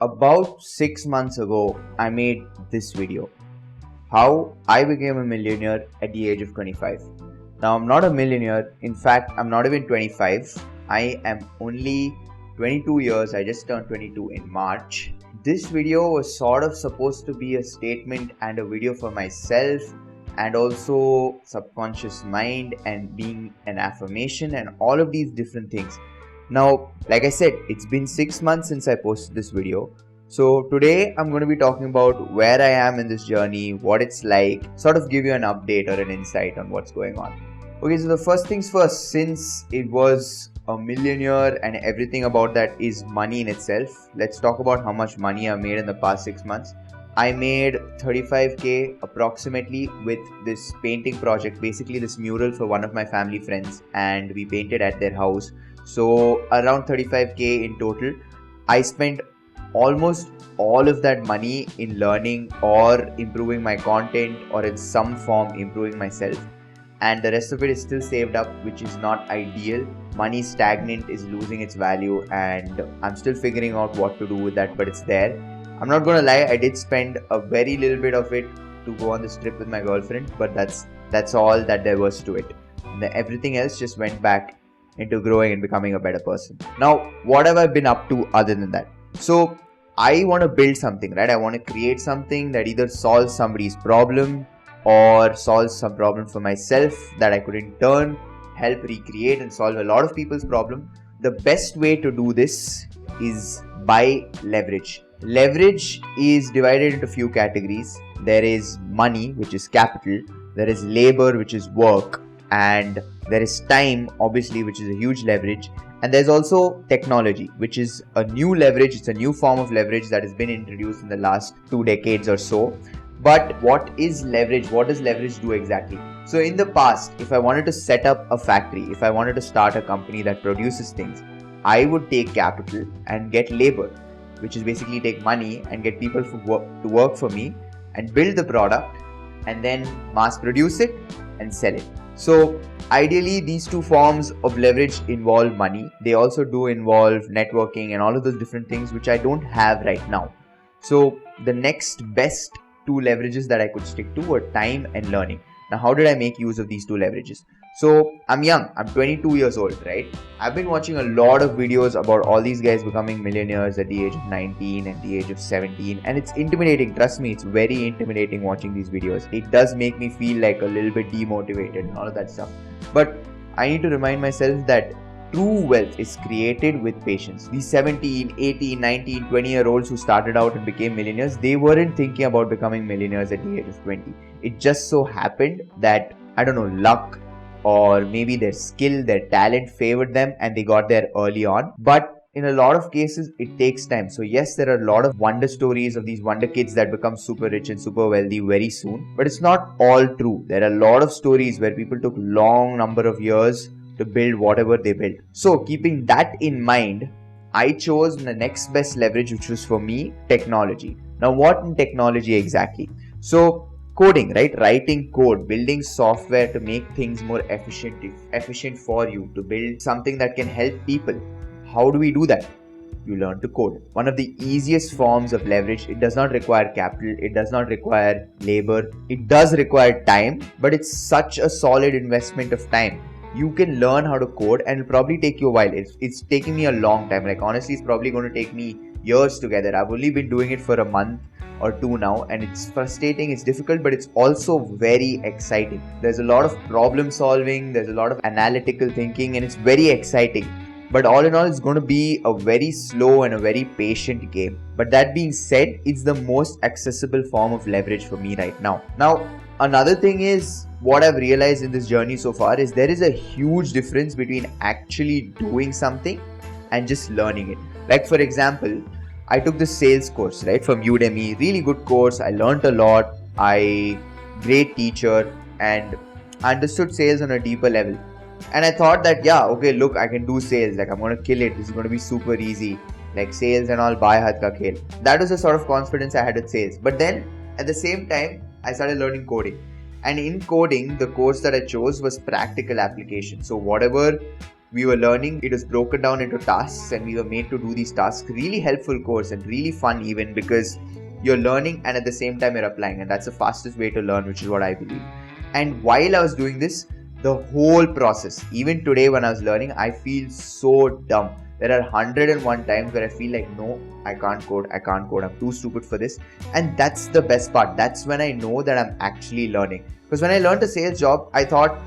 About 6 months ago, I made this video. How I became a millionaire at the age of 25. Now, I'm not a millionaire. In fact, I'm not even 25. I am only 22 years. I just turned 22 in March. This video was sort of supposed to be a statement and a video for myself, and also subconscious mind and being an affirmation and all of these different things. Now, like I said, it's been 6 months since I posted this video. So today I'm going to be talking about where I am in this journey, what it's like, sort of give you an update or an insight on what's going on. Okay, so the first things first, since it was a millionaire and everything about that is money in itself, let's talk about how much money I made in the past 6 months. I made 35k approximately with this painting project, basically this mural for one of my family friends, and we painted at their house. So around 35k in total. I spent almost all of that money in learning or improving my content or in some form improving myself, and the rest of it is still saved up, which is not ideal. Money is stagnant, is losing its value, and I'm still figuring out what to do with that, but it's there. I'm not gonna lie, I did spend a very little bit of it to go on this trip with my girlfriend, but that's all that there was to it. And everything else just went back into growing and becoming a better person. Now, what have I been up to other than that? So I want to build something, right? I want to create something that either solves somebody's problem or solves some problem for myself that I could in turn help recreate and solve a lot of people's problem. The best way to do this is by leverage. Leverage is divided into few categories. There is money, which is capital. There is labor, which is work. And there is time, obviously, which is a huge leverage. And there's also technology, which is a new leverage. It's a new form of leverage that has been introduced in the last 2 decades or so. But what is leverage? What does leverage do exactly? So in the past, if I wanted to set up a factory, if I wanted to start a company that produces things, I would take capital and get labor, which is basically take money and get people to work for me and build the product and then mass produce it and sell it. So ideally, these two forms of leverage involve money. They also do involve networking and all of those different things, which I don't have right now. So the next best two leverages that I could stick to were time and learning. Now, how did I make use of these two leverages? So I'm young, I'm 22 years old, right? I've been watching a lot of videos about all these guys becoming millionaires at the age of 19 and the age of 17, and it's intimidating. Trust me, it's very intimidating watching these videos. It does make me feel like a little bit demotivated and all of that stuff. But I need to remind myself that true wealth is created with patience. These 17, 18, 19, 20-year-olds who started out and became millionaires, they weren't thinking about becoming millionaires at the age of 20. It just so happened that, I don't know, luck or maybe their skill, their talent favored them and they got there early on. But in a lot of cases, it takes time. So yes, there are a lot of wonder stories of these wonder kids that become super rich and super wealthy very soon. But it's not all true. There are a lot of stories where people took long number of years to build whatever they built. So keeping that in mind, I chose the next best leverage, which was for me, technology. Now, what in technology exactly? So coding, right? Writing code, building software to make things more efficient for you, to build something that can help people. How do we do that? You learn to code. One of the easiest forms of leverage. It does not require capital. It does not require labor. It does require time, but it's such a solid investment of time. You can learn how to code and it'll probably take you a while. It's taking me a long time. Like honestly, it's probably going to take me years together. I've only been doing it for a month or two now, and it's frustrating, it's difficult, but it's also very exciting. There's a lot of problem solving, there's a lot of analytical thinking, and it's very exciting. But all in all, it's going to be a very slow and a very patient game. But that being said, it's the most accessible form of leverage for me right now. Now, another thing is, what I've realized in this journey so far is there is a huge difference between actually doing something and just learning it. Like for example, I took this sales course, right, from Udemy, really good course. I learned a lot. Great teacher, and I understood sales on a deeper level. And I thought that, yeah, okay, look, I can do sales. Like I'm going to kill it. This is going to be super easy. Like sales and all, bhai hath ka khel. That was the sort of confidence I had with sales. But then at the same time, I started learning coding. And in coding, the course that I chose was practical application. So whatever we were learning. It was broken down into tasks and we were made to do these tasks. Really helpful course and really fun even, because you're learning and at the same time you're applying, and that's the fastest way to learn, which is what I believe. And while I was doing this, the whole process, even today when I was learning, I feel so dumb. There are 101 times where I feel like, no, I can't code, I'm too stupid for this. And that's the best part. That's when I know that I'm actually learning. Because when I learned a sales job, I thought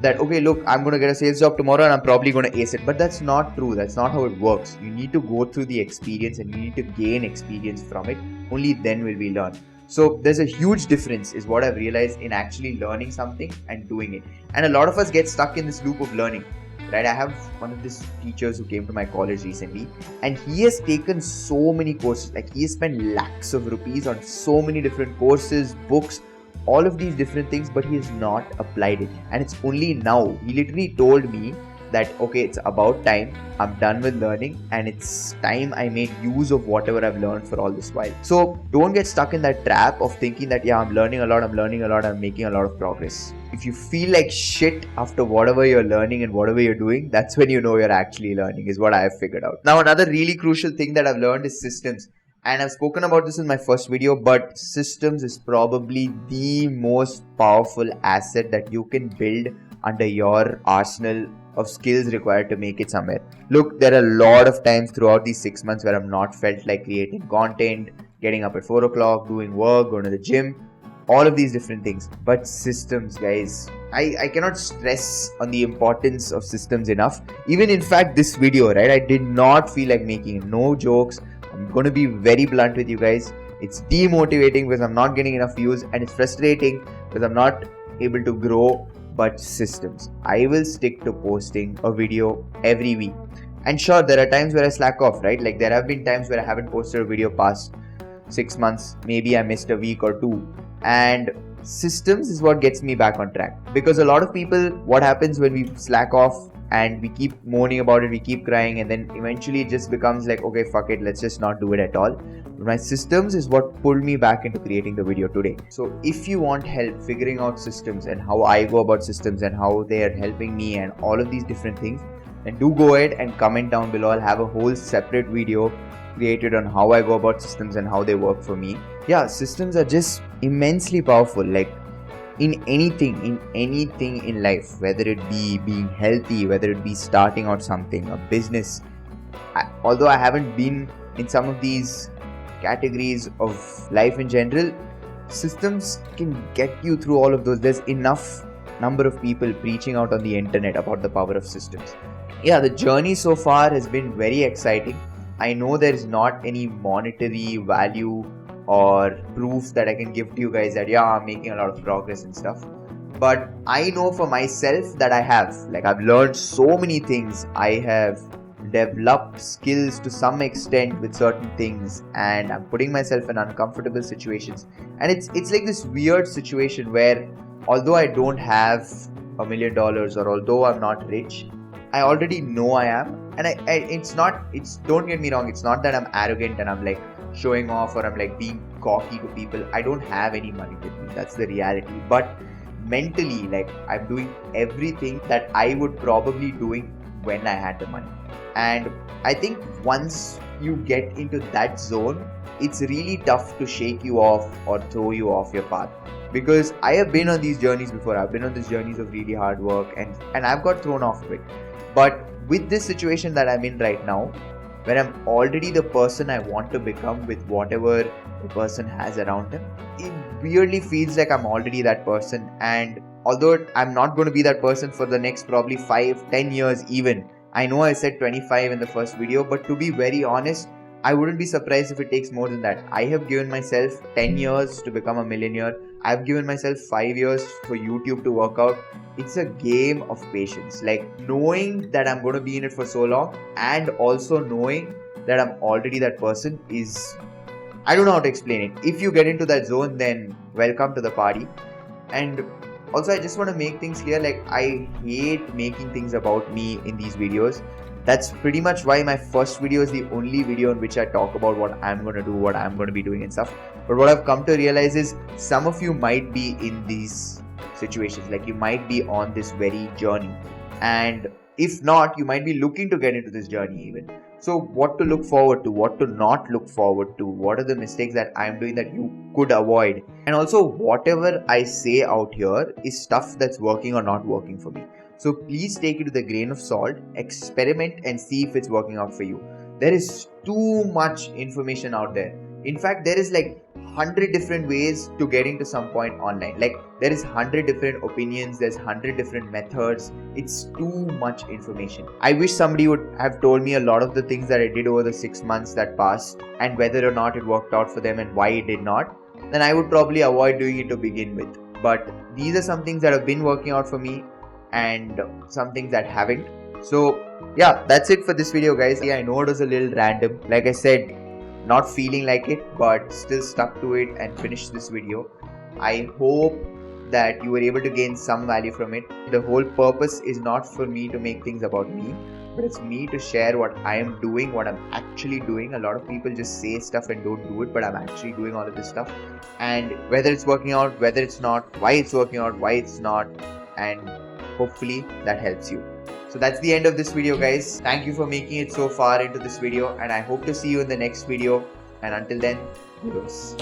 that, okay, look, I'm going to get a sales job tomorrow and I'm probably going to ace it. But that's not true. That's not how it works. You need to go through the experience and you need to gain experience from it. Only then will we learn. So there's a huge difference is what I've realized in actually learning something and doing it. And a lot of us get stuck in this loop of learning. Right, I have one of these teachers who came to my college recently, and he has taken so many courses. Like, he has spent lakhs of rupees on so many different courses, books, all of these different things, but he has not applied it. And it's only now, he literally told me that, okay, it's about time, I'm done with learning and it's time I made use of whatever I've learned for all this while. So don't get stuck in that trap of thinking that, yeah, I'm learning a lot, I'm making a lot of progress. If you feel like shit after whatever you're learning and whatever you're doing, that's when you know you're actually learning, is what I have figured out. Now, another really crucial thing that I've learned is systems. And I've spoken about this in my first video, but systems is probably the most powerful asset that you can build under your arsenal of skills required to make it somewhere. Look, there are a lot of times throughout these 6 months where I've not felt like creating content, getting up at 4 o'clock, doing work, going to the gym, all of these different things. But systems, guys, I cannot stress on the importance of systems enough. Even in fact, this video, right, I did not feel like making it. No jokes. I'm going to be very blunt with you guys. It's demotivating because I'm not getting enough views, and it's frustrating because I'm not able to grow. But systems, I will stick to posting a video every week. And sure, there are times where I slack off, right? Like, there have been times where I haven't posted a video past 6 months. Maybe I missed a week or two. And systems is what gets me back on track. Because a lot of people, what happens when we slack off and we keep moaning about it, we keep crying, and then eventually it just becomes like, okay, fuck it, let's just not do it at all. My systems is what pulled me back into creating the video today. So if you want help figuring out systems and how I go about systems and how they are helping me and all of these different things, then do go ahead and comment down below. I'll have a whole separate video created on how I go about systems and how they work for me. Yeah, systems are just immensely powerful. Like, in anything in life, whether it be being healthy, whether it be starting out something, a business. Although I haven't been in some of these categories of life in general, systems can get you through all of those. There's enough number of people preaching out on the internet about the power of systems. Yeah, the journey so far has been very exciting. I know there is not any monetary value or proof that I can give to you guys that, yeah, I'm making a lot of progress and stuff. But I know for myself that I have. Like, I've learned so many things. I have developed skills to some extent with certain things, and I'm putting myself in uncomfortable situations. And it's like this weird situation where, although I don't have $1 million or although I'm not rich, I already know I am. And don't get me wrong, it's not that I'm arrogant and I'm like showing off or I'm like being cocky to people. I don't have any money with me, that's the reality. But mentally, like, I'm doing everything that I would probably doing when I had the money. And I think once you get into that zone, it's really tough to shake you off or throw you off your path. Because I have been on these journeys before. I've been on these journeys of really hard work and I've got thrown off of it. But with this situation that I'm in right now, where I'm already the person I want to become with whatever the person has around him, it weirdly feels like I'm already that person. And although I'm not going to be that person for the next probably 5-10 years even, I know I said 25 in the first video, but to be very honest, I wouldn't be surprised if it takes more than that. I have given myself 10 years to become a millionaire. I've given myself 5 years for YouTube to work out. It's a game of patience. Like, knowing that I'm going to be in it for so long and also knowing that I'm already that person is, I don't know how to explain it. If you get into that zone, then welcome to the party. And also, I just want to make things clear. Like, I hate making things about me in these videos. That's pretty much why my first video is the only video in which I talk about what I'm going to do, what I'm going to be doing and stuff. But what I've come to realize is some of you might be in these situations. Like, you might be on this very journey. And If not, you might be looking to get into this journey even. So what to look forward to, what to not look forward to, what are the mistakes that I'm doing that you could avoid, and also whatever I say out here is stuff that's working or not working for me. So please take it with a grain of salt, experiment and see if it's working out for you. There is too much information out there. In fact, there is like 100 different ways to getting to some point online. Like there is 100 different opinions, there's 100 different methods. It's too much information. I wish somebody would have told me a lot of the things that I did over the 6 months that passed and whether or not it worked out for them and why it did not. Then I would probably avoid doing it to begin with. But these are some things that have been working out for me and some things that haven't. So yeah, that's it for this video, guys. I know it was a little random. Like I said, not feeling like it, but still stuck to it and finished this video. I hope that you were able to gain some value from it. The whole purpose is not for me to make things about me, but it's me to share what I am doing, what I'm actually doing. A lot of people just say stuff and don't do it, but I'm actually doing all of this stuff. And whether it's working out, whether it's not, why it's working out, why it's not, and hopefully that helps you. So that's the end of this video, guys. Thank you for making it so far into this video, and I hope to see you in the next video. And until then, kudos.